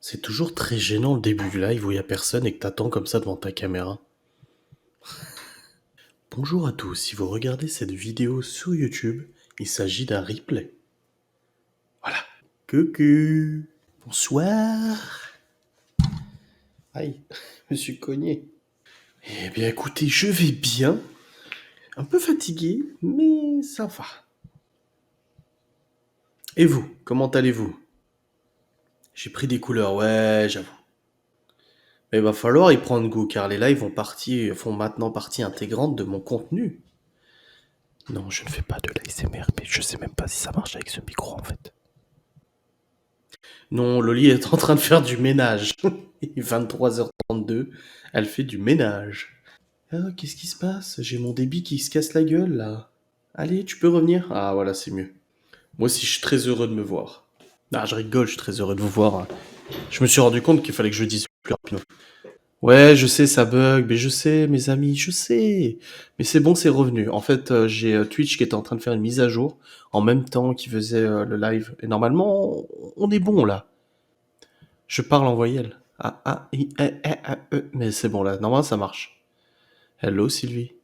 C'est toujours très gênant le début du live où il y a personne et que t'attends comme ça devant ta caméra. Bonjour à tous, si vous regardez cette vidéo sur YouTube, il s'agit d'un replay. Voilà. Coucou. Bonsoir. Aïe, je me suis cogné. Eh bien écoutez, je vais bien. Un peu fatigué, mais ça va. Et vous, comment allez-vous? J'ai pris des couleurs, ouais, j'avoue. Mais il va falloir y prendre goût car les lives font maintenant partie intégrante de mon contenu. Non, je ne fais pas de l'ASMR, mais je sais même pas si ça marche avec ce micro en fait. Non, Loli est en train de faire du ménage. Il est 23h32, elle fait du ménage. Ah, qu'est-ce qui se passe? J'ai mon débit qui se casse la gueule là. Allez, tu peux revenir? Ah voilà, c'est mieux. Moi aussi, je suis très heureux de me voir. Ah, je rigole, je suis très heureux de vous voir. Je me suis rendu compte qu'il fallait que je dise plus rapidement. Ouais, je sais, ça bug, mais je sais, mes amis, je sais. Mais c'est bon, c'est revenu. En fait, j'ai Twitch qui était en train de faire une mise à jour en même temps qu'il faisait le live. Et normalement, on est bon là. Je parle en voyelle. Ah, ah, I, E. Mais c'est bon là, normalement ça marche. Hello Sylvie.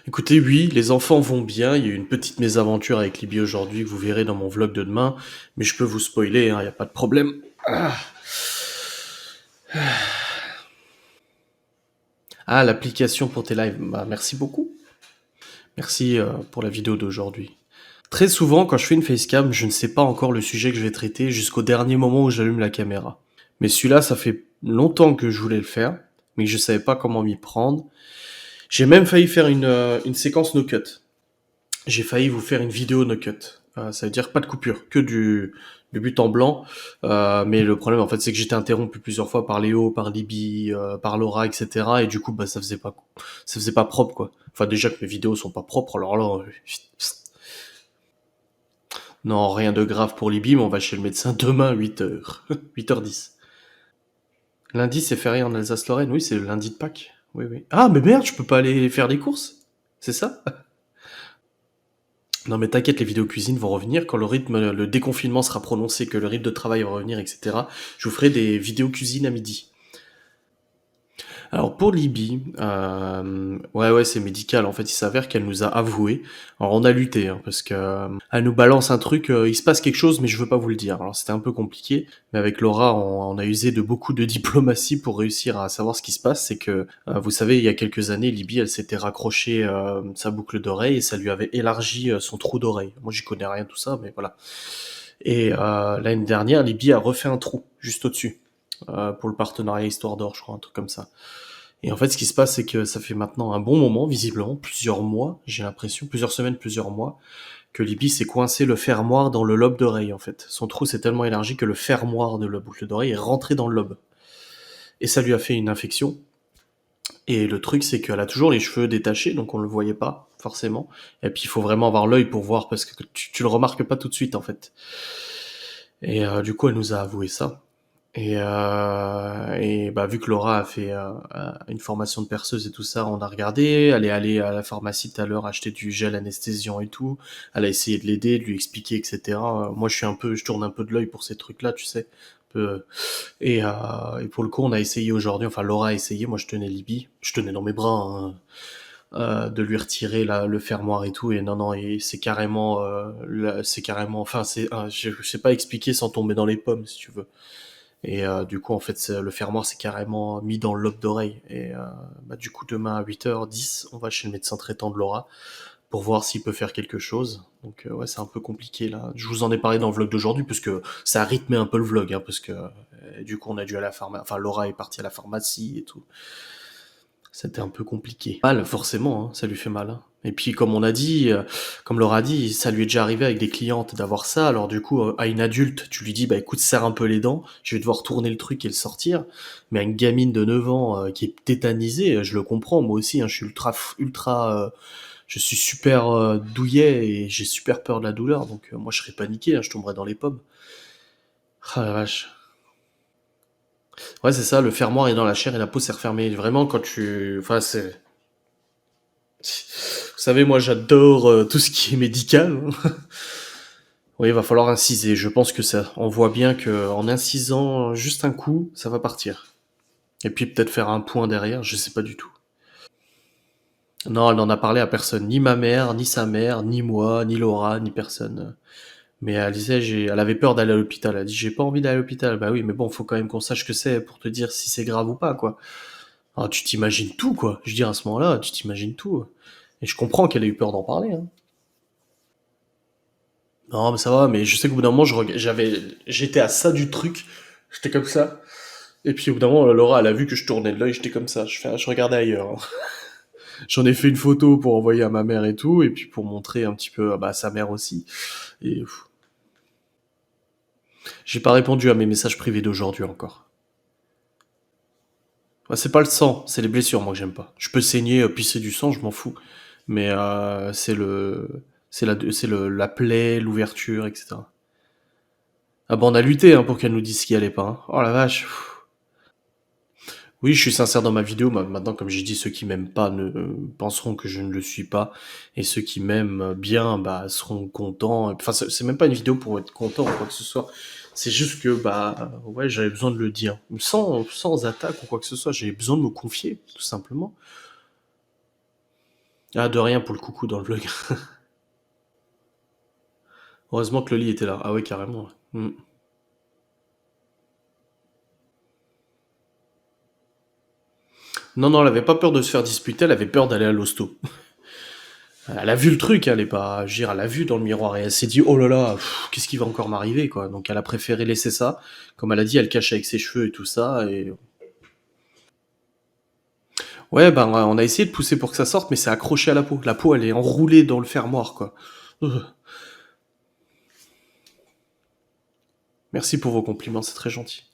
Écoutez, oui, les enfants vont bien. Il y a eu une petite mésaventure avec Libby aujourd'hui que vous verrez dans mon vlog de demain. Mais je peux vous spoiler, il n'y a pas de problème. Ah, l'application pour tes lives. Bah, merci beaucoup. Merci pour la vidéo d'aujourd'hui. Très souvent, quand je fais une facecam, je ne sais pas encore le sujet que je vais traiter jusqu'au dernier moment où j'allume la caméra. Mais celui-là, ça fait longtemps que je voulais le faire, mais je savais pas comment m'y prendre. J'ai même failli faire une séquence no cut. J'ai failli vous faire une vidéo no cut. Ça veut dire pas de coupure, que du but en blanc. Mais le problème, en fait, c'est que j'étais interrompu plusieurs fois par Léo, par Libby, par Laura, etc. Et du coup, bah, ça faisait pas propre, quoi. Enfin, déjà que mes vidéos sont pas propres, alors là, non, rien de grave pour Libye, mais on va chez le médecin demain à 8h. 8h10. Lundi, c'est férié en Alsace-Lorraine. Oui, c'est le lundi de Pâques. Oui, oui. Ah, mais merde, je peux pas aller faire les courses. C'est ça? Non, mais t'inquiète, les vidéos cuisine vont revenir. Quand le déconfinement sera prononcé, que le rythme de travail va revenir, etc., je vous ferai des vidéos cuisine à midi. Alors pour Libye, ouais, c'est médical. En fait, il s'avère qu'elle nous a avoué. Alors on a lutté, hein, parce que elle nous balance un truc. Il se passe quelque chose, mais je veux pas vous le dire. Alors c'était un peu compliqué, mais avec Laura, on a usé de beaucoup de diplomatie pour réussir à savoir ce qui se passe. C'est que vous savez, il y a quelques années, Libye, elle s'était raccroché sa boucle d'oreille et ça lui avait élargi son trou d'oreille. Moi, j'y connais rien de tout ça, mais voilà. Et l'année dernière, Libye a refait un trou juste au-dessus pour le partenariat Histoire d'Or, je crois, un truc comme ça. Et en fait, ce qui se passe, c'est que ça fait maintenant un bon moment, visiblement, plusieurs mois, j'ai l'impression, plusieurs semaines, plusieurs mois, que Libby s'est coincé le fermoir dans le lobe d'oreille, en fait. Son trou s'est tellement élargi que le fermoir de la boucle d'oreille est rentré dans le lobe. Et ça lui a fait une infection. Et le truc, c'est qu'elle a toujours les cheveux détachés, donc on le voyait pas, forcément. Et puis, il faut vraiment avoir l'œil pour voir, parce que tu le remarques pas tout de suite, en fait. Et du coup, elle nous a avoué ça. Et bah, vu que Laura a fait une formation de perceuse et tout ça, on a regardé. Elle est allée à la pharmacie tout à l'heure acheter du gel anesthésiant et tout. Elle a essayé de l'aider, de lui expliquer, etc. Moi, je tourne un peu de l'œil pour ces trucs-là, tu sais. Un peu. Et pour le coup, on a essayé aujourd'hui. Enfin, Laura a essayé. Moi, je tenais Libby, je tenais dans mes bras. Hein, de lui retirer le fermoir et tout. Et non, non, et c'est carrément. Enfin, je sais pas expliquer sans tomber dans les pommes, si tu veux. Et du coup, en fait, le fermoir c'est carrément mis dans le lobe d'oreille. Et bah, du coup, demain à 8h10, on va chez le médecin traitant de Laura pour voir s'il peut faire quelque chose. Donc ouais, c'est un peu compliqué là. Je vous en ai parlé dans le vlog d'aujourd'hui parce que ça a rythmé un peu le vlog, hein, parce que du coup, on a dû à la pharmacie. Enfin, Laura est partie à la pharmacie et tout. C'était un peu compliqué. Mal, forcément, hein, ça lui fait mal. Hein. Et puis, comme on a dit, comme Laura a dit, ça lui est déjà arrivé avec des clientes d'avoir ça. Alors du coup, à une adulte, tu lui dis, bah écoute, serre un peu les dents, je vais devoir tourner le truc et le sortir. Mais à une gamine de 9 ans qui est tétanisée, je le comprends, moi aussi, hein, je suis je suis super douillet et j'ai super peur de la douleur. Donc moi, je serais paniqué, hein, je tomberais dans les pommes. Ah la vache. Ouais, c'est ça, le fermoir est dans la chair et la peau s'est refermée. Vraiment, quand tu... Enfin, c'est... Vous savez, moi, j'adore tout ce qui est médical. Oui, il va falloir inciser. Je pense que ça, on voit bien que en incisant juste un coup, ça va partir. Et puis peut-être faire un point derrière, je sais pas du tout. Non, elle n'en a parlé à personne, ni ma mère, ni sa mère, ni moi, ni Laura, ni personne. Mais elle disait, elle avait peur d'aller à l'hôpital. Elle a dit, j'ai pas envie d'aller à l'hôpital. Bah oui, mais bon, faut quand même qu'on sache ce que c'est pour te dire si c'est grave ou pas, quoi. Alors, tu t'imagines tout, quoi. Je veux dire, à ce moment-là, tu t'imagines tout. Et je comprends qu'elle ait eu peur d'en parler, hein. Non, mais ça va, mais je sais qu'au bout d'un moment, j'étais à ça du truc. J'étais comme ça. Et puis au bout d'un moment, Laura, elle a vu que je tournais de l'œil, j'étais comme ça. Je regardais ailleurs, hein. J'en ai fait une photo pour envoyer à ma mère et tout, et puis pour montrer un petit peu à sa mère aussi. Et j'ai pas répondu à mes messages privés d'aujourd'hui encore. Ouais, c'est pas le sang, c'est les blessures, moi que j'aime pas. Je peux saigner, pisser du sang, je m'en fous. Mais la plaie, l'ouverture, etc. Ah bah on a lutté hein, pour qu'elle nous dise ce qui allait pas, hein. Oh la vache. Oui, je suis sincère dans ma vidéo. Maintenant, comme j'ai dit, ceux qui m'aiment pas penseront que je ne le suis pas, et ceux qui m'aiment bien, bah, seront contents. Enfin, c'est même pas une vidéo pour être content ou quoi que ce soit. C'est juste que, bah, ouais, j'avais besoin de le dire, sans attaque ou quoi que ce soit. J'avais besoin de me confier, tout simplement. Ah, de rien pour le coucou dans le vlog. Heureusement que Loli était là. Ah ouais, carrément. Ouais. Non, non, elle avait pas peur de se faire disputer. Elle avait peur d'aller à l'hosto. Elle a vu le truc, elle est pas, je veux dire, elle a vu dans le miroir et elle s'est dit, oh là là, qu'est-ce qui va encore m'arriver, quoi. Donc elle a préféré laisser ça. Comme elle a dit, elle cache avec ses cheveux et tout ça. Et ouais, ben on a essayé de pousser pour que ça sorte, mais c'est accroché à la peau. La peau, elle est enroulée dans le fermoir, quoi. Merci pour vos compliments, c'est très gentil.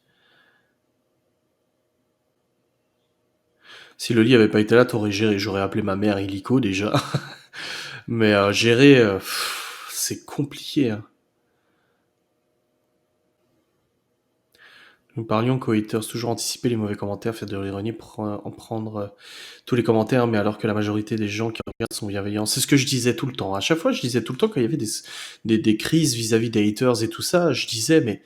Si le lit avait pas été là, t'aurais géré. J'aurais appelé ma mère illico déjà. Mais gérer, c'est compliqué, hein. Nous parlions co-haters, toujours anticiper les mauvais commentaires, faire de l'ironie, en prendre tous les commentaires, mais alors que la majorité des gens qui regardent sont bienveillants. C'est ce que je disais tout le temps. À chaque fois, je disais tout le temps quand il y avait des crises vis-à-vis des haters et tout ça, je disais, mais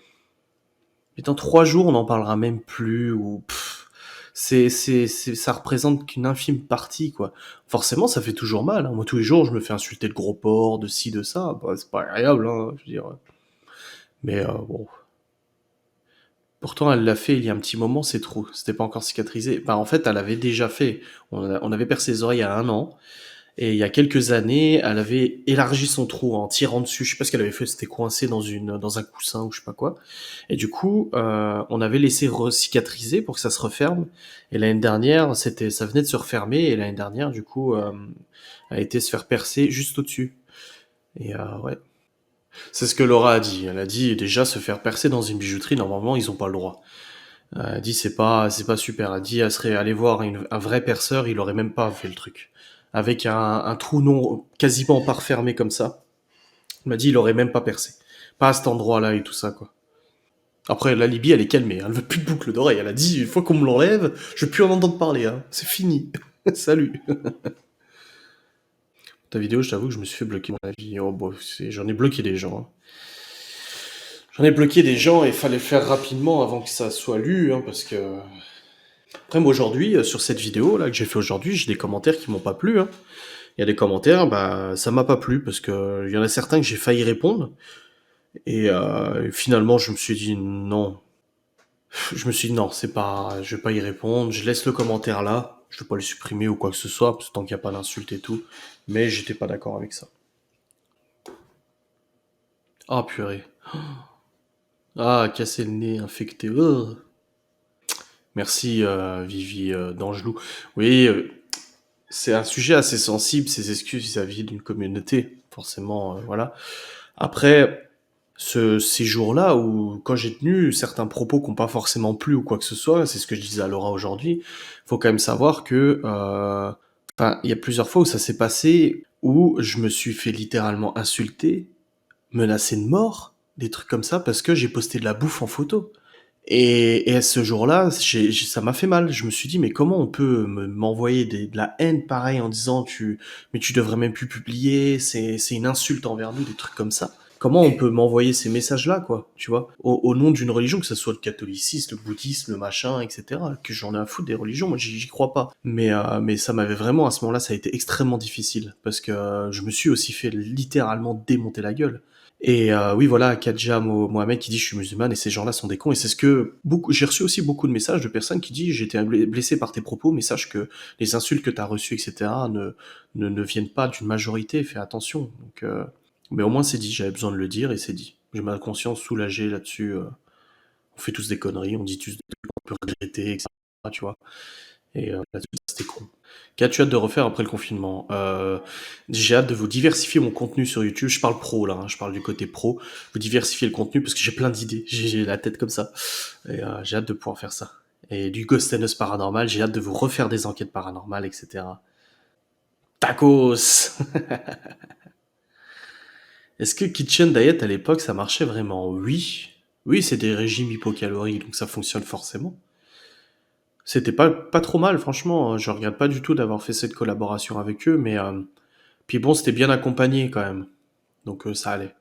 dans 3 jours, on n'en parlera même plus, ou ça représente qu'une infime partie, quoi. Forcément, ça fait toujours mal, hein. Moi, tous les jours, je me fais insulter de gros porc, de ci, de ça. Bah, c'est pas agréable, hein, je veux dire. Mais bon. Pourtant, elle l'a fait il y a un petit moment, c'est trop. C'était pas encore cicatrisé. Bah, en fait, elle avait déjà fait. On avait percé les oreilles il y a 1 an. Et il y a quelques années, elle avait élargi son trou en tirant dessus. Je sais pas ce qu'elle avait fait, c'était coincé dans un coussin ou je sais pas quoi. Et du coup, on avait laissé cicatriser pour que ça se referme. Et l'année dernière, ça venait de se refermer. Et l'année dernière, du coup, a été se faire percer juste au-dessus. Et ouais. C'est ce que Laura a dit. Elle a dit déjà se faire percer dans une bijouterie, normalement, ils ont pas le droit. Elle dit c'est pas super. Elle dit elle serait allée voir un vrai perceur, il aurait même pas fait le truc. Avec un trou non quasiment pas refermé comme ça. Elle m'a dit il aurait même pas percé. Pas à cet endroit-là et tout ça quoi. Après la Libye elle est calmée, hein. Elle veut plus de boucle d'oreille. Elle a dit une fois qu'on me l'enlève, je veux plus en entendre parler. Hein. C'est fini. Salut. Ta vidéo, je t'avoue que je me suis fait bloquer mon avis. Oh bon, j'en ai bloqué des gens. Hein. J'en ai bloqué des gens et il fallait le faire rapidement avant que ça soit lu, hein, parce que après, moi, aujourd'hui, sur cette vidéo là que j'ai fait aujourd'hui, j'ai des commentaires qui m'ont pas plu, hein. Il y a des commentaires, bah, ça m'a pas plu parce que il y en a certains que j'ai failli répondre et finalement, je me suis dit non. Je me suis dit non, c'est pas, je vais pas y répondre. Je laisse le commentaire là. Je vais pas le supprimer ou quoi que ce soit, parce que tant qu'il y a pas d'insulte et tout. Mais j'étais pas d'accord avec ça. Ah purée. Ah, casser le nez, infecté. Merci Vivi d'Angelou. Oui, c'est un sujet assez sensible, ces excuses vis-à-vis d'une communauté, forcément, voilà. Après, ces jours-là où, quand j'ai tenu certains propos qui n'ont pas forcément plu ou quoi que ce soit, c'est ce que je disais à Laura aujourd'hui, faut quand même savoir que, enfin, il y a plusieurs fois où ça s'est passé, où je me suis fait littéralement insulter, menacer de mort, des trucs comme ça, parce que j'ai posté de la bouffe en photo. Et à ce jour-là, ça m'a fait mal. Je me suis dit, mais comment on peut m'envoyer de la haine pareil en disant mais tu devrais même plus publier, c'est une insulte envers nous, des trucs comme ça. Comment on peut m'envoyer ces messages-là, quoi, tu vois, au nom d'une religion, que ce soit le catholicisme, le bouddhisme, le machin, etc., que j'en ai à foutre des religions, moi j'y crois pas. Mais ça m'avait vraiment, à ce moment-là, ça a été extrêmement difficile, parce que je me suis aussi fait littéralement démonter la gueule. Et oui, voilà, Kadja Mohamed qui dit je suis musulmane et ces gens-là sont des cons. Et c'est ce que j'ai reçu aussi beaucoup de messages de personnes qui disent j'ai été blessé par tes propos, mais sache que les insultes que tu as reçues, etc., ne viennent pas d'une majorité. Fais attention. Donc, mais au moins c'est dit. J'avais besoin de le dire et c'est dit. J'ai ma conscience soulagée là-dessus. On fait tous des conneries, on dit tous des trucs qu'on peut regretter, etc. Tu vois. Et là-dessus, c'était con. Qu'as-tu hâte de refaire après le confinement? J'ai hâte de vous diversifier mon contenu sur YouTube. Je parle pro là, hein, je parle du côté pro. Vous diversifier le contenu parce que j'ai plein d'idées. J'ai la tête comme ça. Et j'ai hâte de pouvoir faire ça. Et du Ghost and Us paranormal, j'ai hâte de vous refaire des enquêtes paranormales, etc. Tacos. Est-ce que Kitchen Diet à l'époque ça marchait vraiment? Oui. Oui, c'est des régimes hypocaloriques, donc ça fonctionne forcément. C'était pas trop mal, franchement. Je regrette pas du tout d'avoir fait cette collaboration avec eux, mais puis bon, c'était bien accompagné quand même. Donc ça allait.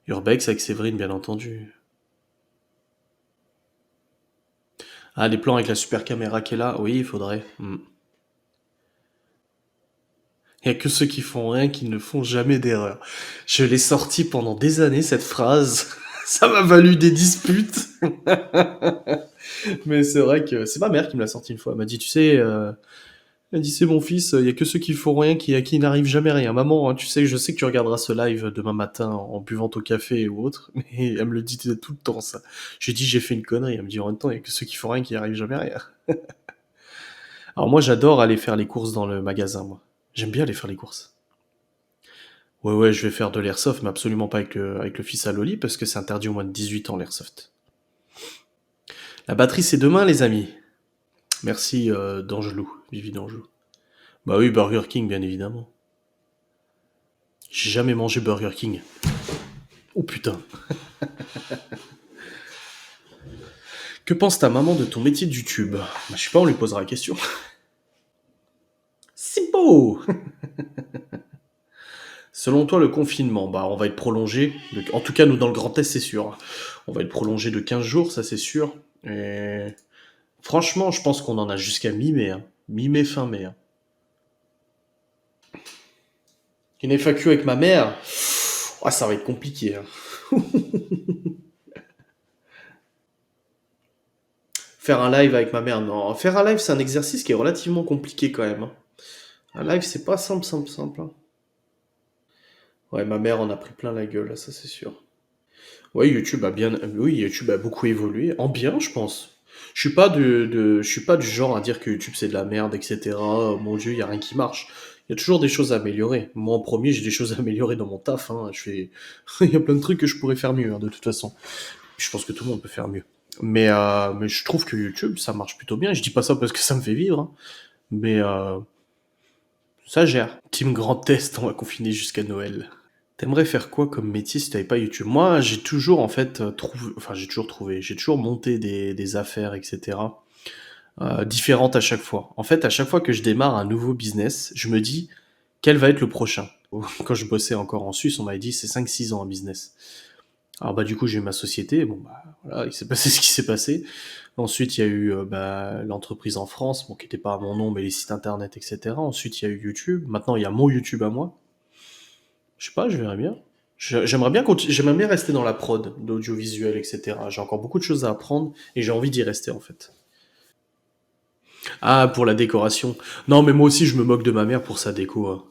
Urbex avec Séverine, bien entendu. Ah, les plans avec la super caméra qui est là, oui, il faudrait. Il y a que ceux qui font rien qui ne font jamais d'erreur. Je l'ai sorti pendant des années, cette phrase. Ça m'a valu des disputes. Mais c'est vrai que c'est ma mère qui me l'a sorti une fois. Elle m'a dit, tu sais, elle dit, c'est mon fils, il y a que ceux qui font rien qui n'arrivent jamais rien. Maman, hein, tu sais, je sais que tu regarderas ce live demain matin en buvant au café ou autre, mais elle me le dit tout le temps, ça. J'ai dit, j'ai fait une connerie. Elle me dit, en même temps, il y a que ceux qui font rien qui n'arrivent jamais rien. Alors moi, j'adore aller faire les courses dans le magasin, moi. J'aime bien aller faire les courses. Ouais, ouais, je vais faire de l'airsoft, mais absolument pas avec le fils à Loli, parce que c'est interdit au moins de 18 ans, l'airsoft. La batterie, c'est demain, les amis. Merci, d'Angelou, Vivi d'Angelou. Bah oui, Burger King, bien évidemment. J'ai jamais mangé Burger King. Oh putain. Que pense ta maman de ton métier de YouTube? Bah, je sais pas, on lui posera la question. C'est beau. Selon toi, le confinement, bah, on va être prolongé. En tout cas, nous, dans le Grand Est, c'est sûr. On va être prolongé de 15 jours, ça c'est sûr. Et franchement, je pense qu'on en a jusqu'à mi-mai. Hein. Mi-mai, fin mai. Hein. Une FAQ avec ma mère, ah, ça va être compliqué. Hein. Faire un live avec ma mère, non. Faire un live, c'est un exercice qui est relativement compliqué quand même. Hein. Un live, c'est pas simple. Hein. Ouais, ma mère en a pris plein la gueule, ça c'est sûr. Ouais, oui, YouTube a beaucoup évolué, en bien, je pense. Je suis pas du genre à dire que YouTube c'est de la merde, etc. Oh, mon Dieu, il y a rien qui marche. Il y a toujours des choses à améliorer. Moi, en premier, j'ai des choses à améliorer dans mon taf. Hein. Il y a plein de trucs que je pourrais faire mieux, hein, de toute façon. Je pense que tout le monde peut faire mieux. Mais je trouve que YouTube, ça marche plutôt bien. Je dis pas ça parce que ça me fait vivre, hein. Mais ça gère. Team Grand Test, on va confiner jusqu'à Noël. T'aimerais faire quoi comme métier si t'avais pas YouTube? Moi, j'ai toujours en fait j'ai toujours monté des affaires, etc. Différentes à chaque fois. En fait, à chaque fois que je démarre un nouveau business, je me dis quel va être le prochain. Quand je bossais encore en Suisse, on m'avait dit c'est 5-6 ans un business. Alors bah du coup j'ai eu ma société, bon bah voilà, il s'est passé ce qui s'est passé. Ensuite il y a eu l'entreprise en France, bon qui n'était pas à mon nom mais les sites internet, etc. Ensuite il y a eu YouTube, maintenant il y a mon YouTube à moi. Je sais pas, je verrai bien. J'aimerais bien rester dans la prod, d'audiovisuel, etc. J'ai encore beaucoup de choses à apprendre et j'ai envie d'y rester en fait. Ah, pour la décoration. Non, mais moi aussi je me moque de ma mère pour sa déco. Hein.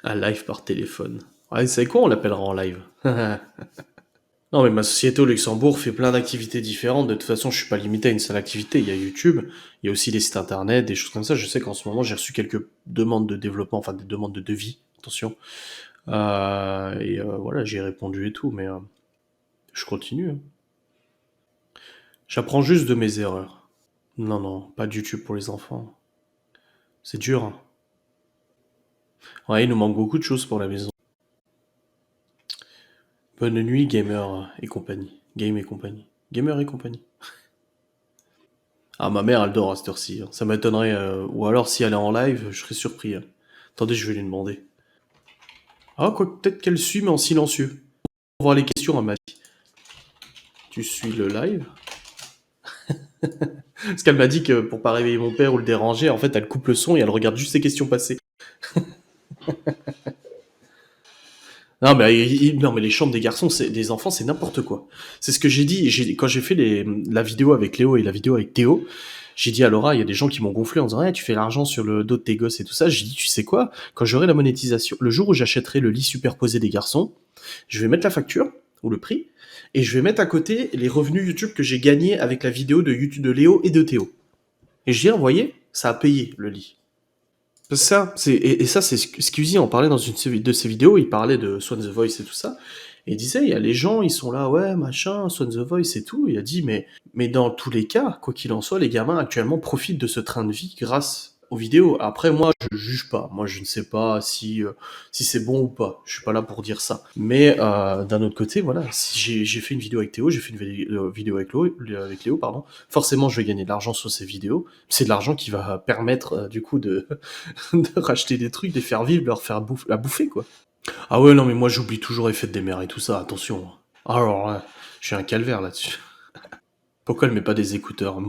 Un live par téléphone. Ouais, c'est quoi, on l'appellera en live. Non, mais ma société au Luxembourg fait plein d'activités différentes. De toute façon, je suis pas limité à une seule activité. Il y a YouTube, il y a aussi les sites internet, des choses comme ça. Je sais qu'en ce moment, j'ai reçu quelques demandes de développement, enfin des demandes de devis. Attention. Voilà, j'ai répondu et tout, mais je continue. Hein. J'apprends juste de mes erreurs. Non, non, pas de YouTube pour les enfants. C'est dur. Hein. Ouais, il nous manque beaucoup de choses pour la maison. Bonne nuit, gamer et compagnie. Game et compagnie. Gamer et compagnie. Ah, ma mère, elle dort à cette heure-ci. Hein. Ça m'étonnerait. Ou alors, si elle est en live, je serais surpris. Hein. Attendez, je vais lui demander. Ah, quoi, peut-être qu'elle suit, mais en silencieux. Pour voir les questions, elle m'a dit. Tu suis le live? Parce qu'elle m'a dit que pour pas réveiller mon père ou le déranger, en fait, elle coupe le son et elle regarde juste ses questions passées. Non, mais les chambres des garçons, des enfants, c'est n'importe quoi. C'est ce que j'ai dit. Quand j'ai fait la vidéo avec Léo et la vidéo avec Théo, j'ai dit à Laura, il y a des gens qui m'ont gonflé en disant, hey, tu fais l'argent sur le dos de tes gosses et tout ça. J'ai dit, tu sais quoi? Quand j'aurai la monétisation, le jour où j'achèterai le lit superposé des garçons, je vais mettre la facture ou le prix et je vais mettre à côté les revenus YouTube que j'ai gagnés avec la vidéo de YouTube de Léo et de Théo. Et je dis, vous voyez, ça a payé le lit. C'est ça, et ça, c'est Squeezie en parlait dans une de ses vidéos, il parlait de Swan the Voice et tout ça, et il disait, il y a les gens, ils sont là, ouais, machin, Swan the Voice et tout, il a dit, mais dans tous les cas, quoi qu'il en soit, les gamins actuellement profitent de ce train de vie grâce aux vidéos. Après, moi, je juge pas, moi, je ne sais pas si c'est bon ou pas, je suis pas là pour dire ça. Mais d'un autre côté, voilà, si j'ai fait une vidéo avec Théo, j'ai fait une vidéo avec Léo, pardon, forcément, je vais gagner de l'argent sur ces vidéos, c'est de l'argent qui va permettre, du coup, de racheter des trucs, les faire vivre, leur faire la bouffer, quoi. Ah ouais, non, mais moi j'oublie toujours les fêtes des mères et tout ça, attention. Alors, ouais, je suis un calvaire là-dessus. Pourquoi elle met pas des écouteurs?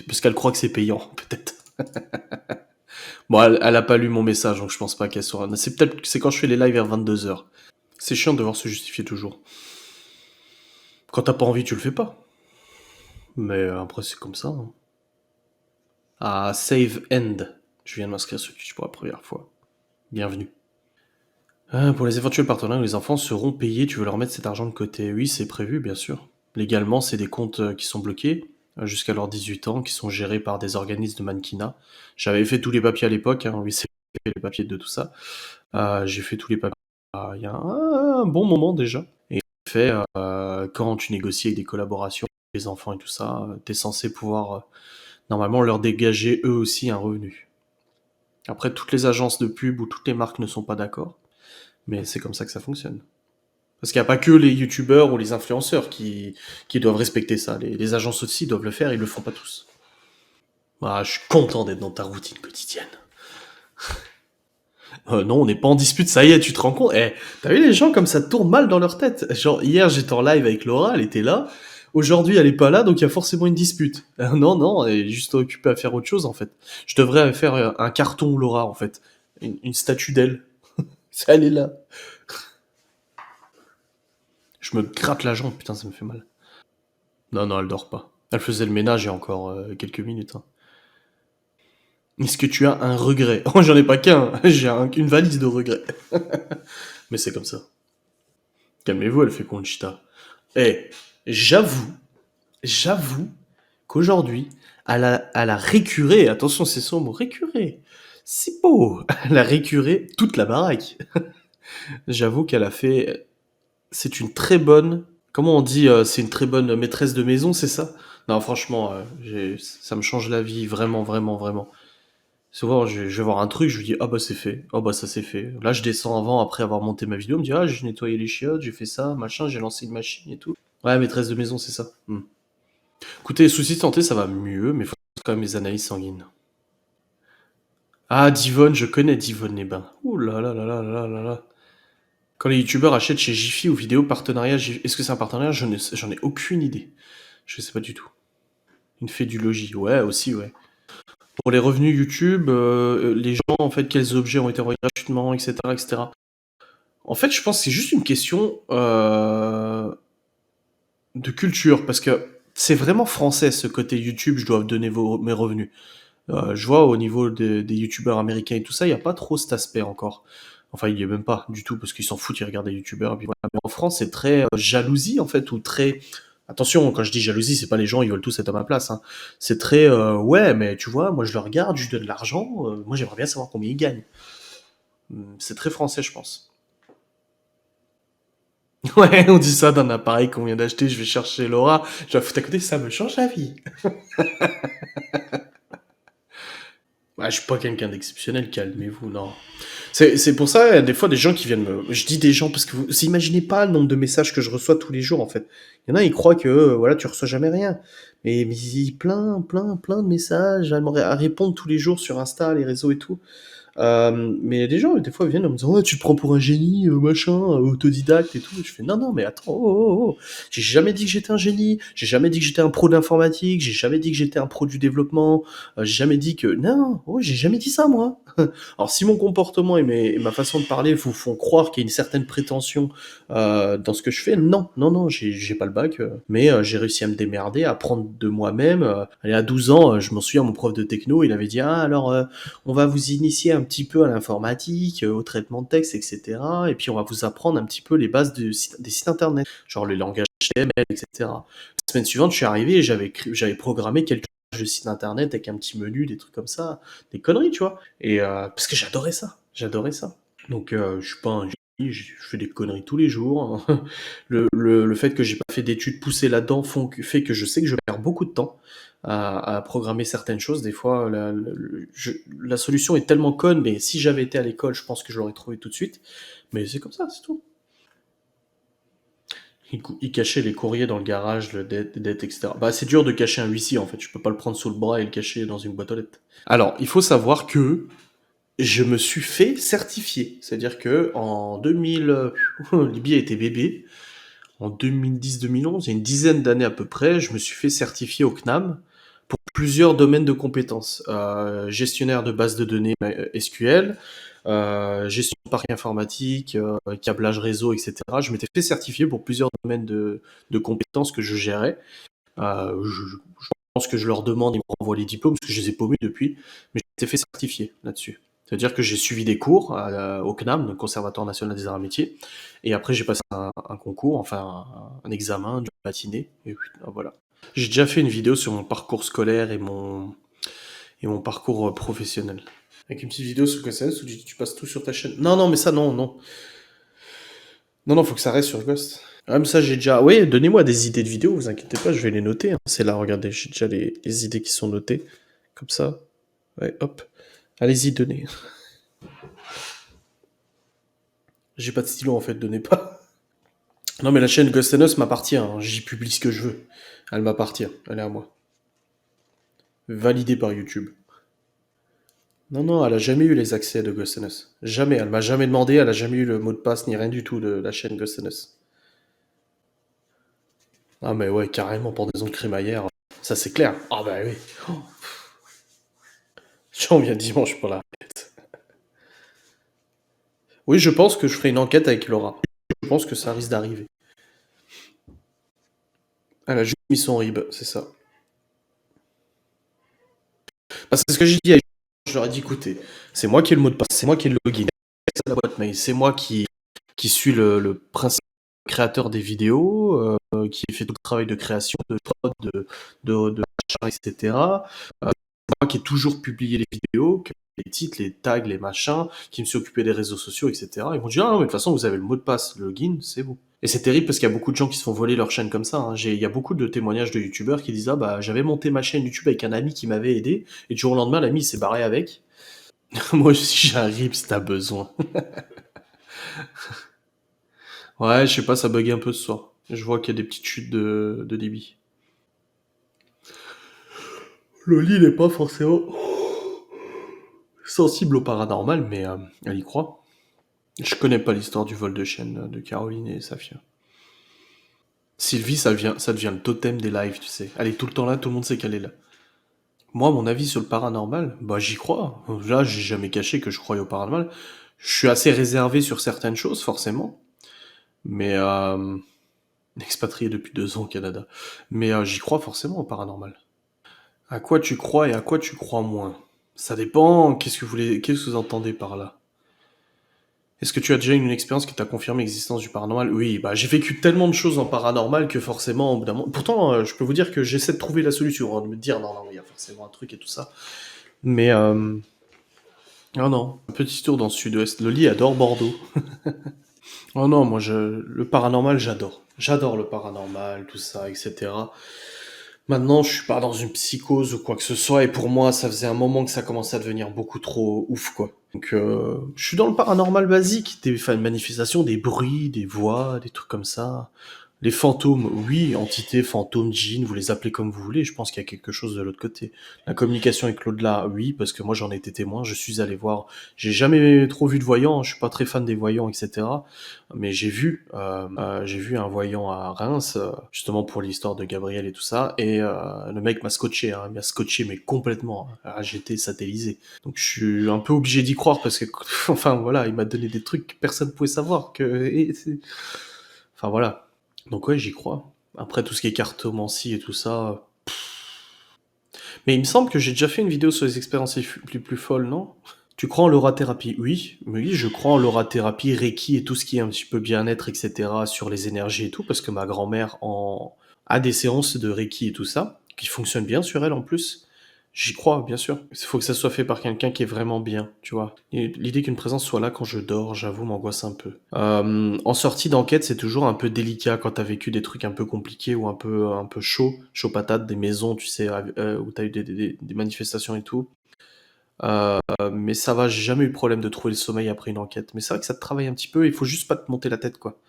Parce qu'elle croit que c'est payant, peut-être. Bon, elle a pas lu mon message, donc je pense pas qu'elle soit... C'est quand je fais les lives vers 22h. C'est chiant de devoir se justifier toujours. Quand t'as pas envie, tu le fais pas. Mais après, c'est comme ça. Hein. Ah, Save End. Je viens de m'inscrire sur Twitch pour la première fois. Bienvenue. Pour les éventuels partenaires, les enfants seront payés, tu veux leur mettre cet argent de côté. Oui, c'est prévu, bien sûr. Légalement, c'est des comptes qui sont bloqués jusqu'à leurs 18 ans, qui sont gérés par des organismes de mannequinat. J'avais fait tous les papiers à l'époque, hein, oui, c'est les papiers de tout ça. J'ai fait tous les papiers il y a un bon moment déjà. Et en fait, quand tu négocies avec des collaborations, avec les enfants et tout ça, t'es censé pouvoir normalement leur dégager eux aussi un revenu. Après, toutes les agences de pub ou toutes les marques ne sont pas d'accord. Mais c'est comme ça que ça fonctionne. Parce qu'il n'y a pas que les youtubeurs ou les influenceurs qui doivent respecter ça. Les agences aussi doivent le faire, ils le font pas tous. Ah, je suis content d'être dans ta routine quotidienne. Non, on n'est pas en dispute, ça y est, tu te rends compte. T'as vu les gens comme ça tournent mal dans leur tête. Genre, hier j'étais en live avec Laura, elle était là. Aujourd'hui, elle est pas là, donc il y a forcément une dispute. Non, elle est juste occupée à faire autre chose, en fait. Je devrais faire un carton, Laura, en fait. Une statue d'elle. Elle est là. Je me gratte la jambe, putain, ça me fait mal. Non, elle dort pas. Elle faisait le ménage il y a encore quelques minutes. Hein. Est-ce que tu as un regret? Oh, j'en ai pas qu'un, j'ai une valise de regrets. Mais c'est comme ça. Calmez-vous, elle fait Conchita. Eh, j'avoue, j'avoue qu'aujourd'hui, elle a récuré, attention c'est son mot, récuré. C'est beau. Elle a récuré toute la baraque. J'avoue qu'elle a fait... C'est une très bonne... Comment on dit c'est une très bonne maîtresse de maison, c'est ça? Non, franchement, ça me change la vie, vraiment, vraiment, vraiment. Souvent, je vais voir un truc, je lui dis, ah bah c'est fait, ah bah ça c'est fait. Là, je descends avant, après avoir monté ma vidéo, me dit, ah j'ai nettoyé les chiottes, j'ai fait ça, machin, j'ai lancé une machine et tout. Ouais, maîtresse de maison, c'est ça. Écoutez, soucis de santé, ça va mieux, mais faut quand même mes analyses sanguines. Ah, Divonne, je connais Divonne les bains. Ouh là là là là là là là. Quand les youtubeurs achètent chez Jiffy ou vidéo partenariat, est-ce que c'est un partenariat? J'en ai aucune idée. Je sais pas du tout. Une fée du logis, ouais, aussi, ouais. Pour les revenus YouTube, les gens, en fait, quels objets ont été envoyés gratuitement, etc., etc. En fait, je pense que c'est juste une question de culture, parce que c'est vraiment français, ce côté YouTube, je dois donner mes revenus. Je vois au niveau des youtubeurs américains et tout ça, il n'y a pas trop cet aspect encore. Enfin, il n'y a même pas du tout, parce qu'ils s'en foutent, ils regardent les youtubeurs. Et puis voilà. Mais en France, c'est très jalousie, en fait, ou très... Attention, quand je dis jalousie, c'est pas les gens, ils veulent tous être à ma place. Hein. C'est très, ouais, mais tu vois, moi je le regarde, je lui donne de l'argent, moi j'aimerais bien savoir combien il gagne. C'est très français, je pense. Ouais, on dit ça d'un appareil qu'on vient d'acheter, je vais chercher Laura, je la foutre à côté, ça me change la vie. Ah, je suis pas quelqu'un d'exceptionnel, calmez-vous, non. C'est pour ça, des fois, des gens qui viennent me... Je dis des gens, parce que vous imaginez pas le nombre de messages que je reçois tous les jours, en fait. Il y en a, ils croient que, voilà, tu reçois jamais rien. Mais plein de messages à répondre tous les jours sur Insta, les réseaux et tout. Mais les gens, des fois, viennent en me disant: «Ouais, tu te prends pour un génie, machin, autodidacte et tout». Je fais: «Non, non, mais attends, oh, oh, oh, oh. J'ai jamais dit que j'étais un génie, j'ai jamais dit que j'étais un pro de l'informatique, j'ai jamais dit que j'étais un pro du développement, j'ai jamais dit que non, oh, j'ai jamais dit ça, moi». Alors, si mon comportement et ma façon de parler vous font croire qu'il y a une certaine prétention dans ce que je fais, non, non, non, j'ai pas le bac, mais j'ai réussi à me démerder, à apprendre de moi-même. Allez, à 12 ans, je m'en souviens, mon prof de techno, il avait dit: «Ah, alors, on va vous initier un petit peu à l'informatique, au traitement de texte, etc. Et puis on va vous apprendre un petit peu les bases des sites internet, genre le langage HTML, etc.» La semaine suivante, je suis arrivé et j'avais programmé quelques pages de sites internet avec un petit menu, des trucs comme ça, des conneries, tu vois. Et parce que j'adorais ça, j'adorais ça. Donc je suis pas un génie, je fais des conneries tous les jours. Le fait que j'ai pas fait d'études poussées là-dedans fait que je sais que je perds beaucoup de temps à programmer certaines choses. Des fois, la solution est tellement conne, mais si j'avais été à l'école, je pense que je l'aurais trouvé tout de suite. Mais c'est comme ça, c'est tout. Il cachait les courriers dans le garage, le det, etc. Bah, c'est dur de cacher un huissier, en fait. Je peux pas le prendre sous le bras et le cacher dans une boîte aux lettres. Alors, il faut savoir que je me suis fait certifier. C'est-à-dire que en 2000, Libye a été bébé. En 2010-2011, il y a une dizaine d'années à peu près, je me suis fait certifier au CNAM pour plusieurs domaines de compétences. Gestionnaire de base de données SQL, gestion de parc informatique, câblage réseau, etc. Je m'étais fait certifier pour plusieurs domaines de compétences que je gérais. Je pense que je leur demande, ils me renvoient les diplômes, parce que je les ai paumés depuis, mais je m'étais fait certifier là-dessus. C'est-à-dire que j'ai suivi des cours au CNAM, le Conservatoire National des Arts et Métiers, et après j'ai passé un concours, enfin un examen du matinée, et puis, voilà. J'ai déjà fait une vidéo sur mon parcours scolaire et mon parcours professionnel. Avec une petite vidéo sur KCS où tu passes tout sur ta chaîne. Non, non, mais ça, non, non. Non, non, faut que ça reste sur Ghost. Ah, mais ça, j'ai déjà. Oui, donnez-moi des idées de vidéos, vous inquiétez pas, je vais les noter, hein. C'est là, regardez, j'ai déjà les idées qui sont notées. Comme ça. Ouais, hop. Allez-y, donnez. J'ai pas de stylo en fait, donnez pas. Non, mais la chaîne Ghost and Us m'appartient, hein. J'y publie ce que je veux. Elle m'appartient, elle est à moi. Validée par YouTube. Non, non, elle a jamais eu les accès de Ghost and Us. Jamais, elle m'a jamais demandé, elle a jamais eu le mot de passe ni rien du tout de la chaîne Ghost and Us. Ah, mais ouais, carrément, pendaison de crémaillère. Ça, c'est clair. Ah, bah oui. Oh, j'en viens dimanche pour la fête. Oui, je pense que je ferai une enquête avec Laura. Je pense que ça risque d'arriver. Elle a juste mis son rib, c'est ça. Parce que c'est ce que j'ai dit à je leur ai dit, écoutez, c'est moi qui ai le mot de passe, c'est moi qui ai le login, c'est la boîte mail, c'est moi qui suis le principal créateur des vidéos, qui fait tout le travail de création, de prod, de machin, etc. C'est moi qui ai toujours publié les vidéos, les titres, les tags, les machins, qui me suis occupé des réseaux sociaux, etc. Ils m'ont dit, ah non, mais de toute façon, vous avez le mot de passe, le login, c'est vous. Et c'est terrible parce qu'il y a beaucoup de gens qui se font voler leur chaîne comme ça, hein. Il y a beaucoup de témoignages de youtubeurs qui disent: «Ah bah, j'avais monté ma chaîne YouTube avec un ami qui m'avait aidé, et du jour au lendemain, l'ami il s'est barré avec. Moi aussi, j'arrive si t'as besoin.» Ouais, je sais pas, ça bug un peu ce soir. Je vois qu'il y a des petites chutes de débit. Loli n'est pas forcément sensible au paranormal, mais elle y croit. Je connais pas l'histoire du vol de chaîne de Caroline et Safia. Sylvie, ça devient le totem des lives, tu sais. Elle est tout le temps là, tout le monde sait qu'elle est là. Moi, mon avis sur le paranormal, bah j'y crois. Là, j'ai jamais caché que je croyais au paranormal. Je suis assez réservé sur certaines choses, forcément. Mais expatrié depuis 2 ans au Canada. Mais j'y crois forcément au paranormal. À quoi tu crois et à quoi tu crois moins? Ça dépend. Qu'est-ce que vous entendez par là? Est-ce que tu as déjà eu une expérience qui t'a confirmé l'existence du paranormal? Oui, bah j'ai vécu tellement de choses en paranormal que forcément, au bout d'un moment. Pourtant, je peux vous dire que j'essaie de trouver la solution, hein, de me dire non, non, il y a forcément un truc et tout ça. Mais oh non, un petit tour dans le sud-ouest. Loli adore Bordeaux. Oh non, moi le paranormal, j'adore. J'adore le paranormal, tout ça, etc. Maintenant, je suis pas dans une psychose ou quoi que ce soit, et pour moi, ça faisait un moment que ça commençait à devenir beaucoup trop ouf, quoi. Donc, je suis dans le paranormal basique, des manifestations, des bruits, des voix, des trucs comme ça. Les fantômes, oui, entités, fantômes, djinns, vous les appelez comme vous voulez, je pense qu'il y a quelque chose de l'autre côté. La communication avec l'au-delà, oui, parce que moi j'en ai été témoin, je suis allé voir, j'ai jamais trop vu de voyants, je suis pas très fan des voyants, etc. Mais j'ai vu un voyant à Reims, justement pour l'histoire de Gabriel et tout ça, et le mec m'a scotché, hein, il m'a scotché mais complètement, hein. Ah, j'étais satellisé. Donc je suis un peu obligé d'y croire parce que, enfin voilà, il m'a donné des trucs que personne pouvait savoir, enfin voilà. Donc ouais, j'y crois. Après, tout ce qui est cartomancie et tout ça... Mais il me semble que j'ai déjà fait une vidéo sur les expériences les plus folles, non? Tu crois en l'aura-thérapie? Oui, oui, je crois en l'aura-thérapie, Reiki et tout ce qui est un petit peu bien-être, etc., sur les énergies et tout, parce que ma grand-mère a des séances de Reiki et tout ça, qui fonctionnent bien sur elle en plus. J'y crois, bien sûr. Il faut que ça soit fait par quelqu'un qui est vraiment bien, tu vois. Et l'idée qu'une présence soit là quand je dors, j'avoue, m'angoisse un peu. En sortie d'enquête, c'est toujours un peu délicat quand t'as vécu des trucs un peu compliqués ou un peu chaud patate, des maisons, tu sais, où t'as eu des manifestations et tout. Mais ça va, j'ai jamais eu de problème de trouver le sommeil après une enquête. Mais c'est vrai que ça te travaille un petit peu, il faut juste pas te monter la tête, quoi.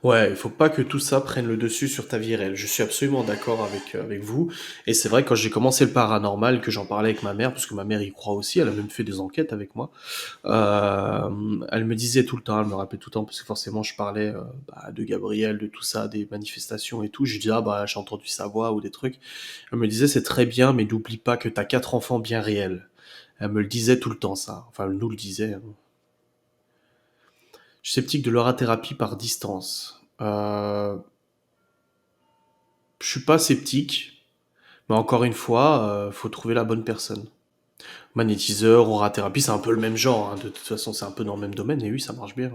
Ouais, il faut pas que tout ça prenne le dessus sur ta vie réelle. Je suis absolument d'accord avec vous. Et c'est vrai, quand j'ai commencé le paranormal, que j'en parlais avec ma mère, parce que ma mère y croit aussi, elle a même fait des enquêtes avec moi, elle me disait tout le temps, elle me rappelait tout le temps, parce que forcément je parlais de Gabriel, de tout ça, des manifestations et tout. Je dis, ah bah j'ai entendu sa voix ou des trucs. Elle me disait, c'est très bien, mais n'oublie pas que t'as 4 enfants bien réels. Elle me le disait tout le temps, ça. Enfin, elle nous le disait, hein. Je suis sceptique de l'aura-thérapie par distance. Je suis pas sceptique, mais encore une fois, faut trouver la bonne personne. Magnétiseur, aura-thérapie, c'est un peu le même genre, hein. De toute façon, c'est un peu dans le même domaine, et oui, ça marche bien.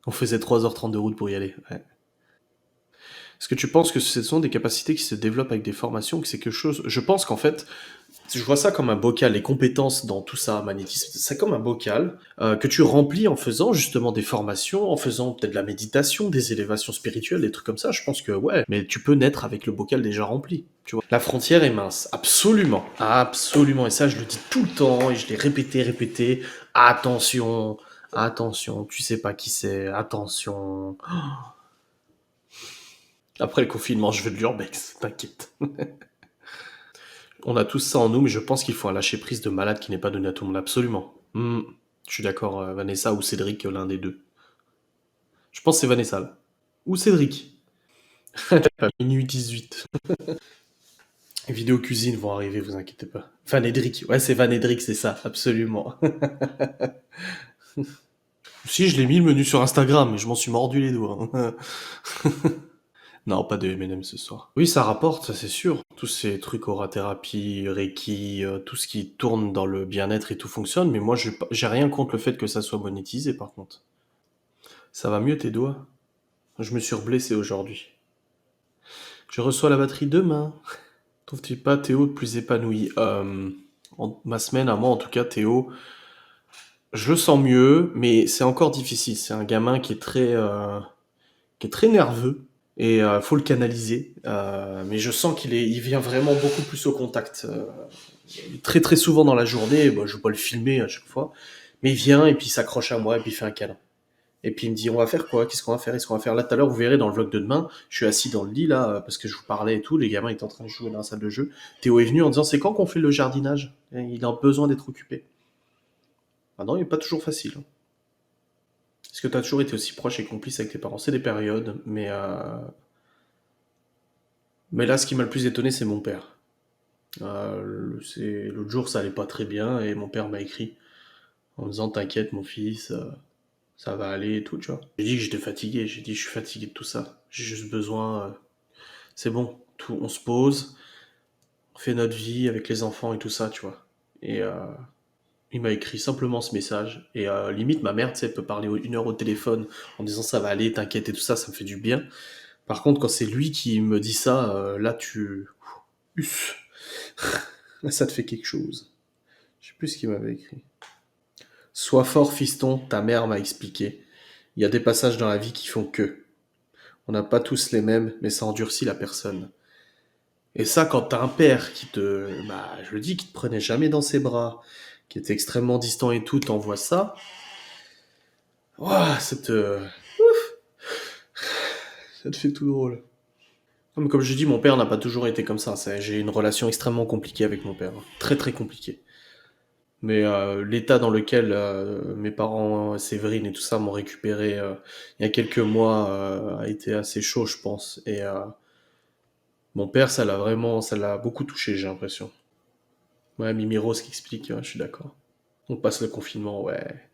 On faisait 3h30 de route pour y aller. Ouais. Est-ce que tu penses que ce sont des capacités qui se développent avec des formations, que c'est quelque chose... Je pense qu'en fait, je vois ça comme un bocal, les compétences dans tout ça, magnétisme, c'est comme un bocal que tu remplis en faisant justement des formations, en faisant peut-être de la méditation, des élévations spirituelles, des trucs comme ça. Je pense que ouais, mais tu peux naître avec le bocal déjà rempli, tu vois. La frontière est mince, absolument, absolument, et ça je le dis tout le temps et je l'ai répété. Attention, attention, tu sais pas qui c'est, attention. Après le confinement, je veux de l'urbex, t'inquiète. On a tous ça en nous, mais je pense qu'il faut un lâcher-prise de malade qui n'est pas donné à tout le monde, absolument. Je suis d'accord, Vanessa ou Cédric, l'un des deux. Je pense que c'est Vanessa, là. Ou Cédric. Minuit 18. Les vidéos cuisine vont arriver, vous inquiétez pas. Vanedric, ouais, c'est Vanedric, c'est ça, absolument. Si, je l'ai mis le menu sur Instagram, mais je m'en suis mordu les doigts, hein. Non, pas de M&M ce soir. Oui, ça rapporte, ça c'est sûr. Tous ces trucs aura-thérapie, Reiki, tout ce qui tourne dans le bien-être et tout fonctionne, mais moi j'ai rien contre le fait que ça soit monétisé par contre. Ça va mieux tes doigts? Je me suis blessé aujourd'hui. Je reçois la batterie demain. Trouves-tu pas Théo plus épanoui? Ma semaine, à moi en tout cas, Théo, je le sens mieux, mais c'est encore difficile. C'est un gamin qui est très nerveux et faut le canaliser. Mais je sens il vient vraiment beaucoup plus au contact. Très très souvent dans la journée, bah, je vais pas le filmer à chaque fois, mais il vient et puis il s'accroche à moi et puis il fait un câlin. Et puis il me dit, on va faire quoi? Qu'est-ce qu'on va faire? Est-ce qu'on va faire? Là, tout à l'heure, vous verrez dans le vlog de demain, je suis assis dans le lit, là, parce que je vous parlais et tout, les gamins étaient en train de jouer dans la salle de jeu. Théo est venu en disant, c'est quand qu'on fait le jardinage? Et il a besoin d'être occupé. Ah non, il n'est pas toujours facile, hein. Est-ce que tu as toujours été aussi proche et complice avec tes parents? C'est des périodes, mais là, ce qui m'a le plus étonné, c'est mon père. L'autre jour, ça allait pas très bien, et mon père m'a écrit en me disant, t'inquiète, mon fils, ça va aller et tout, tu vois. J'ai dit que j'étais fatigué, j'ai dit, je suis fatigué de tout ça. J'ai juste besoin... c'est bon, tout, on se pose, on fait notre vie avec les enfants et tout ça, tu vois. Et il m'a écrit simplement ce message. Et limite, ma mère, tu sais, elle peut parler 1 heure au téléphone en disant ça va aller, t'inquiète et tout ça, ça me fait du bien. Par contre, quand c'est lui qui me dit ça, là, Uff. Là, ça te fait quelque chose. Je sais plus ce qu'il m'avait écrit. Sois fort, fiston, ta mère m'a expliqué. Il y a des passages dans la vie qui font que. On n'a pas tous les mêmes, mais ça endurcit la personne. Et ça, quand t'as un père je le dis, qui te prenait jamais dans ses bras, qui était extrêmement distant et tout, t'envoies ça, ouah, Ça te fait tout drôle. Non, mais comme je dis, mon père n'a pas toujours été comme ça. J'ai une relation extrêmement compliquée avec mon père. Très très compliquée. Mais l'état dans lequel mes parents, Séverine et tout ça, m'ont récupéré il y a quelques mois a été assez chaud, je pense. Et mon père, ça l'a beaucoup touché, j'ai l'impression. Ouais, Mimi Rose qui explique, ouais, je suis d'accord. On passe le confinement, ouais.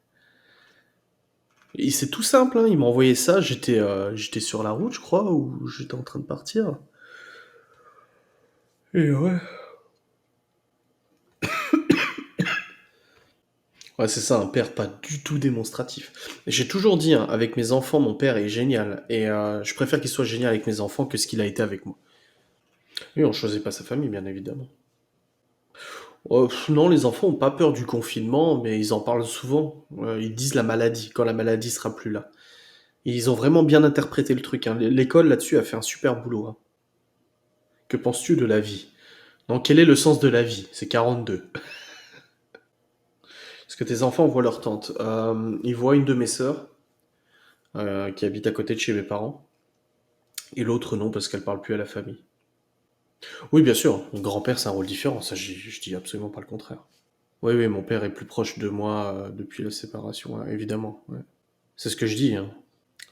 Et c'est tout simple, hein, il m'a envoyé ça, j'étais sur la route, je crois, ou j'étais en train de partir. Et ouais. Ouais, c'est ça, un père pas du tout démonstratif. J'ai toujours dit, hein, avec mes enfants, mon père est génial. Et je préfère qu'il soit génial avec mes enfants que ce qu'il a été avec moi. Oui, on choisit pas sa famille, bien évidemment. Non, les enfants ont pas peur du confinement, mais ils en parlent souvent. Ils disent la maladie, quand la maladie sera plus là. Et ils ont vraiment bien interprété le truc, hein. L'école là-dessus a fait un super boulot, hein. Que penses-tu de la vie? Donc, quel est le sens de la vie? C'est 42. Est-ce que tes enfants voient leur tante? Ils voient une de mes sœurs, qui habite à côté de chez mes parents, et l'autre non, parce qu'elle parle plus à la famille. Oui, bien sûr, mon grand-père, c'est un rôle différent, ça, je dis absolument pas le contraire. Oui, oui, mon père est plus proche de moi depuis la séparation, ouais, évidemment. Ouais. C'est ce que je dis, hein.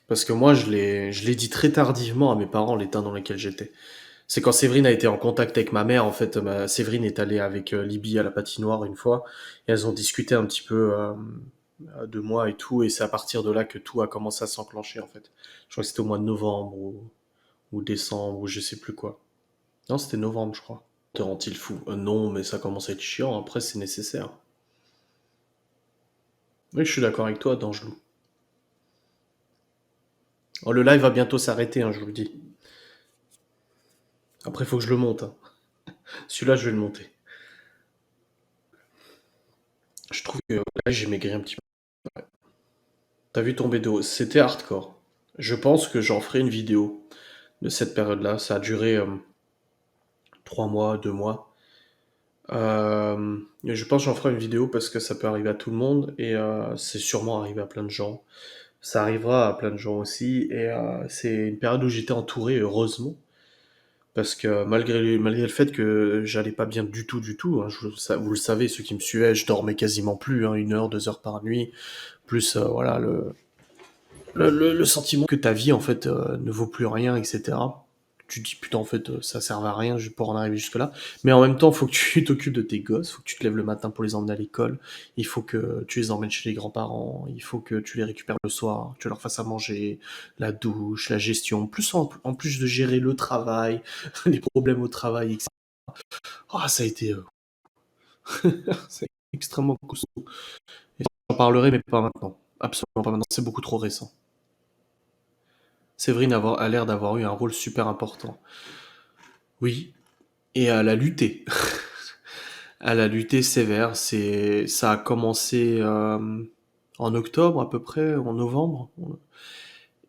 Parce que moi, je l'ai dit très tardivement à mes parents l'état dans lequel j'étais. C'est quand Séverine a été en contact avec ma mère, en fait, Séverine est allée avec Libye à la patinoire une fois, et elles ont discuté un petit peu de moi et tout, et c'est à partir de là que tout a commencé à s'enclencher, en fait. Je crois que c'était au mois de novembre ou décembre, ou je sais plus quoi. Non, c'était novembre, je crois. Te rend-il fou? Non, mais ça commence à être chiant, après c'est nécessaire. Oui, je suis d'accord avec toi, Dangelou. Oh, le live va bientôt s'arrêter, hein, je vous le dis. Après, il faut que je le monte, hein. Celui-là, je vais le monter. Je trouve que là, j'ai maigri un petit peu. T'as vu tomber de haut? C'était hardcore. Je pense que j'en ferai une vidéo de cette période-là. Ça a duré 3 mois, 2 mois. Et je pense que j'en ferai une vidéo parce que ça peut arriver à tout le monde et c'est sûrement arrivé à plein de gens. Ça arrivera à plein de gens aussi et c'est une période où j'étais entouré, heureusement. Parce que malgré le fait que j'allais pas bien du tout, hein, vous le savez, ceux qui me suivaient, je dormais quasiment plus, hein, 1 heure, 2 heures par nuit, plus voilà le sentiment que ta vie en fait ne vaut plus rien, etc. Tu te dis putain en fait ça sert à rien pour en arriver jusque là. Mais en même temps, faut que tu t'occupes de tes gosses, faut que tu te lèves le matin pour les emmener à l'école, il faut que tu les emmènes chez les grands-parents, il faut que tu les récupères le soir, que tu leur fasses à manger, la douche, la gestion, plus en plus de gérer le travail, les problèmes au travail, etc. Ah, ça a été c'est extrêmement costaud. Et j'en parlerai mais pas maintenant. Absolument pas maintenant, c'est beaucoup trop récent. Séverine a l'air d'avoir eu un rôle super important. Oui, et elle a lutté. Elle a lutté sévère. Ça a commencé en octobre à peu près, en novembre.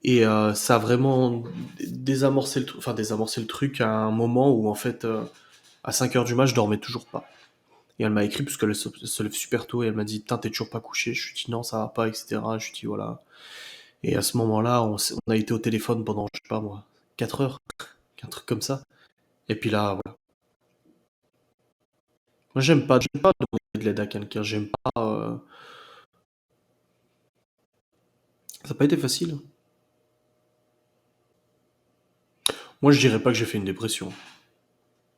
Et ça a vraiment désamorcé le truc, enfin désamorcé le truc à un moment où en fait, à 5 heures du match, je dormais toujours pas. Et elle m'a écrit parce qu'elle se lève super tôt et elle m'a dit putain t'es toujours pas couché. Je lui ai dit non ça va pas etc. Je lui ai dit voilà. Et à ce moment-là on a été au téléphone pendant je sais pas moi 4 heures, un truc comme ça. Et puis là voilà. Moi, j'aime pas demander de l'aide à quelqu'un. J'aime pas. Ça n'a pas été facile. Moi, je dirais pas que j'ai fait une dépression.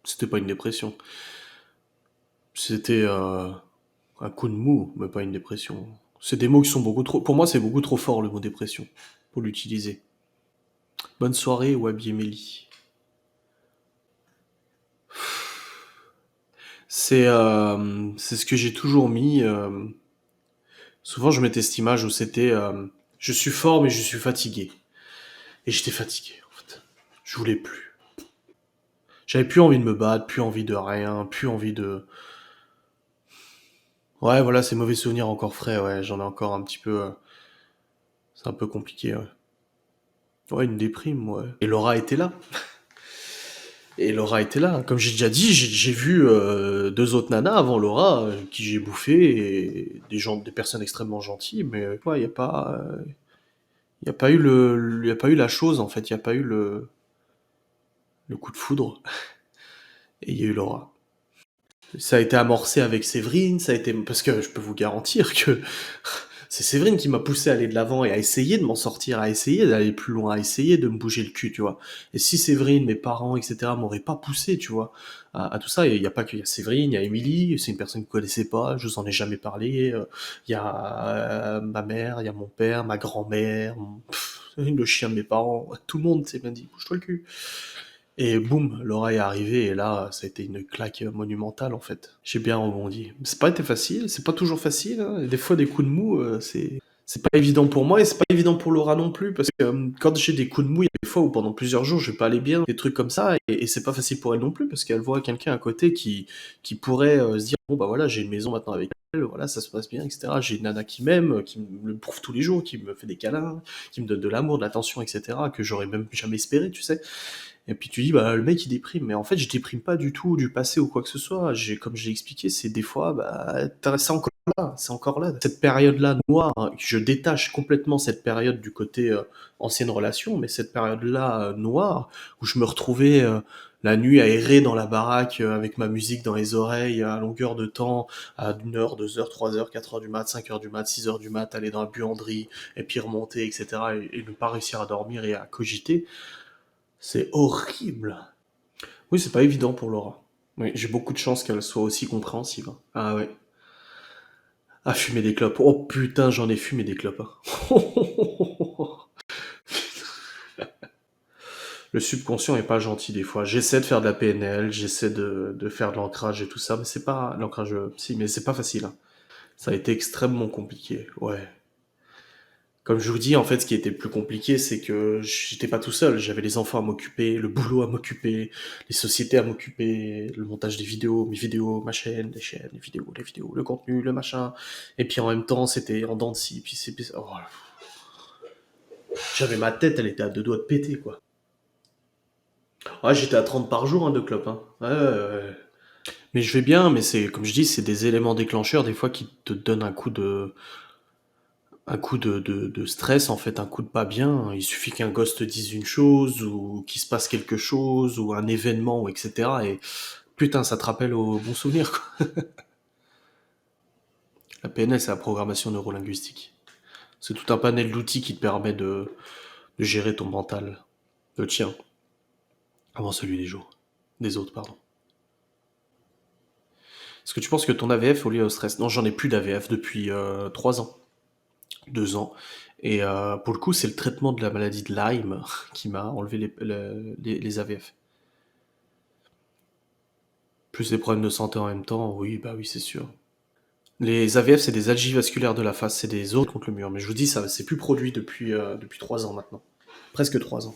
C'était pas une dépression. C'était un coup de mou, mais pas une dépression. C'est des mots qui sont beaucoup trop. Pour moi, c'est beaucoup trop fort le mot dépression pour l'utiliser. Bonne soirée, Wabi Emily. C'est ce que j'ai toujours mis. Souvent, je mettais cette image où c'était je suis fort, mais je suis fatigué. Et j'étais fatigué, en fait. Je voulais plus. J'avais plus envie de me battre, plus envie de rien, plus envie de. Ouais, voilà, ces mauvais souvenirs encore frais, ouais, j'en ai encore un petit peu. C'est un peu compliqué, ouais. Ouais, une déprime, ouais. Et Laura était là. Et Laura était là. Comme j'ai déjà dit, j'ai vu 2 autres nanas avant Laura, qui j'ai bouffé, et des gens, des personnes extrêmement gentilles, mais ouais, y a pas. Il n'y a pas eu il y a pas eu la chose, en fait. Il n'y a pas eu le coup de foudre. Et il y a eu Laura. Ça a été amorcé avec Séverine, ça a été parce que je peux vous garantir que c'est Séverine qui m'a poussé à aller de l'avant et à essayer de m'en sortir, à essayer d'aller plus loin, à essayer de me bouger le cul, tu vois. Et si Séverine, mes parents, etc., m'auraient pas poussé, tu vois, à tout ça, il y a pas que, il y a Séverine, il y a Émilie, c'est une personne que je connaissais pas, je vous en ai jamais parlé, il y a ma mère, il y a mon père, ma grand-mère, le chien de mes parents, tout le monde s'est bien dit, bouge-toi le cul. Et boum, Laura est arrivée et là, ça a été une claque monumentale en fait. J'ai bien rebondi. C'est pas été facile, c'est pas toujours facile, hein. Des fois des coups de mou, c'est pas évident pour moi et c'est pas évident pour Laura non plus parce que quand j'ai des coups de mou, il y a des fois où pendant plusieurs jours je vais pas aller bien, des trucs comme ça et c'est pas facile pour elle non plus parce qu'elle voit quelqu'un à côté qui pourrait se dire bon bah voilà j'ai une maison maintenant avec elle, voilà ça se passe bien etc. J'ai une nana qui m'aime, qui me le prouve tous les jours, qui me fait des câlins, qui me donne de l'amour, de l'attention etc. que j'aurais même jamais espéré tu sais. Et puis tu dis, bah, le mec il déprime, mais en fait je déprime pas du tout du passé ou quoi que ce soit. Comme j'ai expliqué, c'est des fois, bah, c'est encore là, c'est encore là. Cette période-là noire, hein, je détache complètement cette période du côté ancienne relation, mais cette période-là noire où je me retrouvais la nuit à errer dans la baraque avec ma musique dans les oreilles à longueur de temps, à 1 heure, 2 heures, 3 heures, 4 heures du mat, 5 heures du mat, 6 heures du mat, aller dans la buanderie et puis remonter, etc. Et ne pas réussir à dormir et à cogiter. C'est horrible. Oui, c'est pas évident pour Laura. Oui, j'ai beaucoup de chance qu'elle soit aussi compréhensive, hein. Ah ouais. Ah, fumer des clopes. Oh putain, j'en ai fumé des clopes, hein. Le subconscient est pas gentil des fois. J'essaie de faire de la PNL, j'essaie de faire de l'ancrage et tout ça, mais c'est pas l'ancrage, si, mais c'est pas facile, hein. Ça a été extrêmement compliqué. Ouais. Comme je vous dis, en fait, ce qui était plus compliqué, c'est que j'étais pas tout seul. J'avais les enfants à m'occuper, le boulot à m'occuper, les sociétés à m'occuper, le montage des vidéos, mes vidéos, ma chaîne, les vidéos, le contenu, le machin. Et puis en même temps, c'était en dents de scie. Oh, j'avais ma tête, elle était à 2 doigts de péter, quoi. Ouais, j'étais à 30 par jour, hein, de clope, hein. Ouais, ouais, ouais. Mais je vais bien, mais c'est, comme je dis, c'est des éléments déclencheurs, des fois, qui te donnent un coup de stress, en fait, un coup de pas bien. Il suffit qu'un gosse te dise une chose, ou qu'il se passe quelque chose, ou un événement, ou etc. Et putain, ça te rappelle au bon souvenir, quoi. La PNL, c'est la programmation neurolinguistique. C'est tout un panel d'outils qui te permet de gérer ton mental. Le tien, avant celui des autres, pardon. Est-ce que tu penses que ton AVF est lié au stress? Non, j'en ai plus d'AVF depuis 3 ans. 2 ans. Et pour le coup, c'est le traitement de la maladie de Lyme qui m'a enlevé les AVF. Plus les problèmes de santé en même temps, oui, bah oui, c'est sûr. Les AVF, c'est des algies vasculaires de la face, c'est des os contre le mur. Mais je vous dis, ça, c'est plus produit depuis 3 ans maintenant. Presque 3 ans.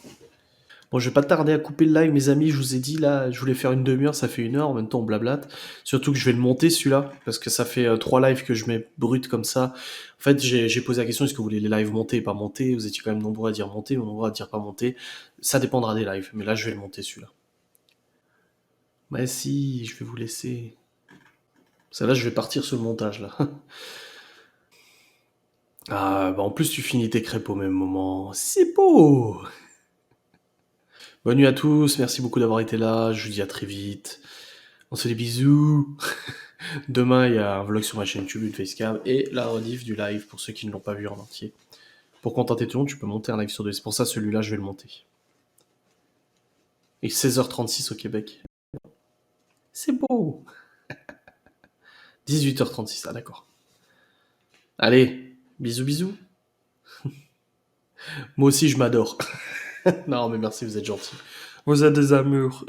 Bon, je vais pas tarder à couper le live, mes amis. Je vous ai dit, là, je voulais faire une demi-heure, ça fait 1 heure. En même temps, on blablate. Surtout que je vais le monter, celui-là, parce que ça fait 3 lives que je mets brut comme ça. En fait, j'ai posé la question, est-ce que vous voulez les lives monter et pas monter? Vous étiez quand même nombreux à dire monter, ou nombreux à dire pas monter. Ça dépendra des lives, mais là, je vais le monter, celui-là. Bah si, je vais vous laisser. Ça, là, je vais partir sur le montage, là. Ah, bah en plus, tu finis tes crêpes au même moment. C'est beau! Bonne nuit à tous, merci beaucoup d'avoir été là. Je vous dis à très vite. On se fait des bisous. Demain, il y a un vlog sur ma chaîne YouTube, une facecam, et la rediff du live pour ceux qui ne l'ont pas vu en entier. Pour contenter tout le monde, tu peux monter un live sur 2. C'est pour ça, celui-là, je vais le monter. Et 16h36 au Québec. C'est beau! 18h36, ah d'accord. Allez, bisous bisous. Moi aussi, je m'adore. Non, mais merci, vous êtes gentils. Vous êtes des amours.